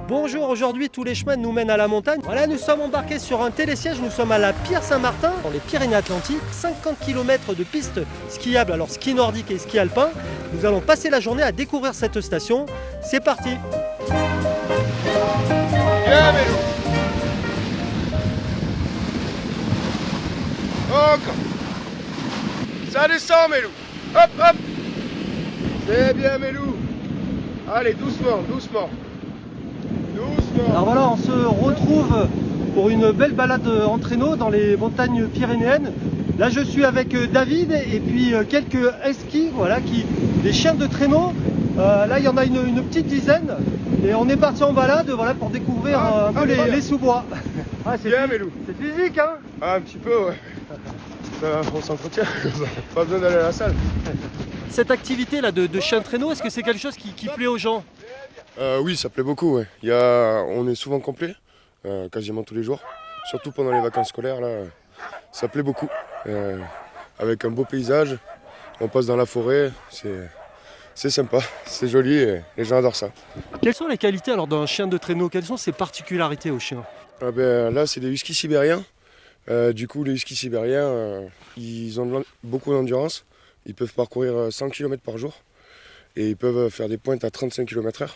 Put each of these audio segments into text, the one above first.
Bonjour, aujourd'hui tous les chemins nous mènent à la montagne. Voilà, nous sommes embarqués sur un télésiège, nous sommes à la Pierre-Saint-Martin, dans les Pyrénées-Atlantiques. 50 km de pistes skiables, alors ski nordique et ski alpin. Nous allons passer la journée à découvrir cette station. C'est parti! Bien, Mélou. Encore. Ça descend, Mélou. Hop, hop. C'est bien, Mélou. Allez, doucement, doucement. Alors voilà, on se retrouve pour une belle balade en traîneau dans les montagnes pyrénéennes. Là je suis avec David et puis quelques esquis, voilà, des chiens de traîneau. Là il y en a une petite dizaine et on est parti en balade, voilà, pour découvrir un peu les sous-bois. Ah, c'est bien, Mélou. C'est physique, hein? Ah, un petit peu, ouais. On s'entretient, pas besoin d'aller à la salle. Cette activité là de chien de traîneau, est-ce que c'est quelque chose qui plaît aux gens? Oui, ça plaît beaucoup. Ouais. On est souvent complet, quasiment tous les jours. Surtout pendant les vacances scolaires, là, ça plaît beaucoup. Avec un beau paysage, on passe dans la forêt, c'est sympa, c'est joli et les gens adorent ça. Quelles sont les qualités alors d'un chien de traîneau? Quelles sont ses particularités au chien? Là, c'est des huskies sibériens. Du coup, les huskies sibériens, ils ont beaucoup d'endurance. Ils peuvent parcourir 100 km par jour et ils peuvent faire des pointes à 35 km/h.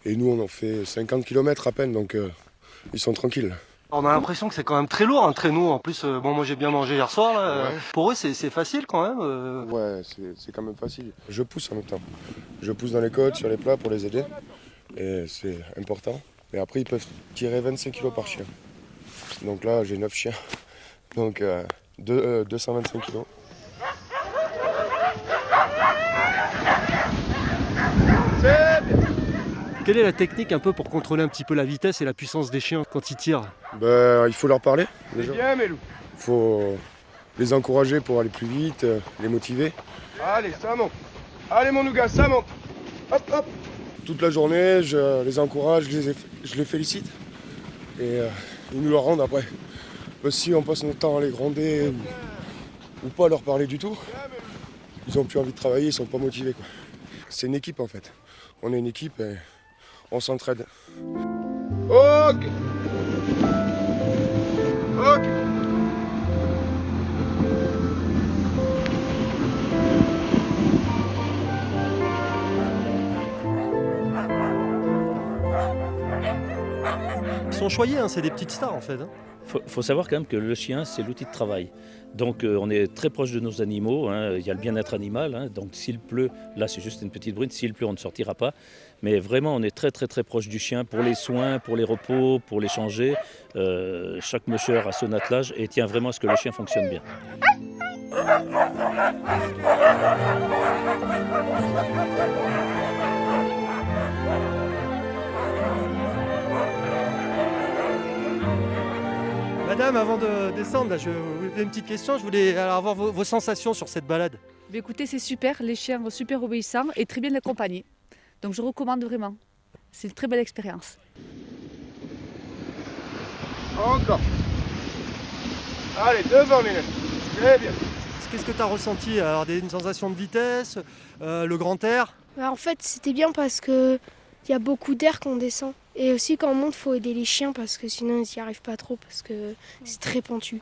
Et nous, on en fait 50 km à peine, donc ils sont tranquilles. On a l'impression que c'est quand même très lourd un traîneau. En plus, bon, moi j'ai bien mangé hier soir. Là. Ouais. Pour eux, c'est facile quand même. Ouais, c'est quand même facile. Je pousse en même temps. Je pousse dans les côtes, sur les plats pour les aider. Et c'est important. Et après, ils peuvent tirer 25 kg par chien. Donc là, j'ai 9 chiens. Donc 225 kg. C'est bien. Quelle est la technique un peu pour contrôler un petit peu la vitesse et la puissance des chiens quand ils tirent? Il faut leur parler. C'est bien, Mélou. Il faut les encourager pour aller plus vite, les motiver. Allez, ça monte. Allez, mon nougat, ça monte. Hop, hop. Toute la journée, je les encourage, je les félicite. Et ils nous le rendent après. Si on passe notre temps à les gronder ou pas leur parler du tout, ils n'ont plus envie de travailler, ils sont pas motivés, quoi. C'est une équipe en fait. On est une équipe et on s'entraide. Ok. Ok. Ils sont choyés, hein, c'est des petites stars en fait. Hein. Faut savoir quand même que le chien, c'est l'outil de travail. Donc on est très proche de nos animaux, hein. Il y a le bien-être animal. Hein. Donc s'il pleut, là c'est juste une petite brune, s'il pleut on ne sortira pas. Mais vraiment on est très très très proche du chien pour les soins, pour les repos, pour les changer. Chaque moucheur a son attelage et tient vraiment à ce que le chien fonctionne bien. Madame, avant de descendre, là, je vous fais une petite question. Je voulais alors avoir vos sensations sur cette balade. Mais écoutez, c'est super, les chiens sont super obéissants et très bien accompagnés. Donc je recommande vraiment. C'est une très belle expérience. Encore. Allez, devant les nez. Très bien. Qu'est-ce que tu as ressenti? Alors, une sensation de vitesse, le grand air? En fait, c'était bien parce qu'il y a beaucoup d'air quand on descend. Et aussi quand on monte, il faut aider les chiens parce que sinon ils n'y arrivent pas trop parce que c'est très pentu.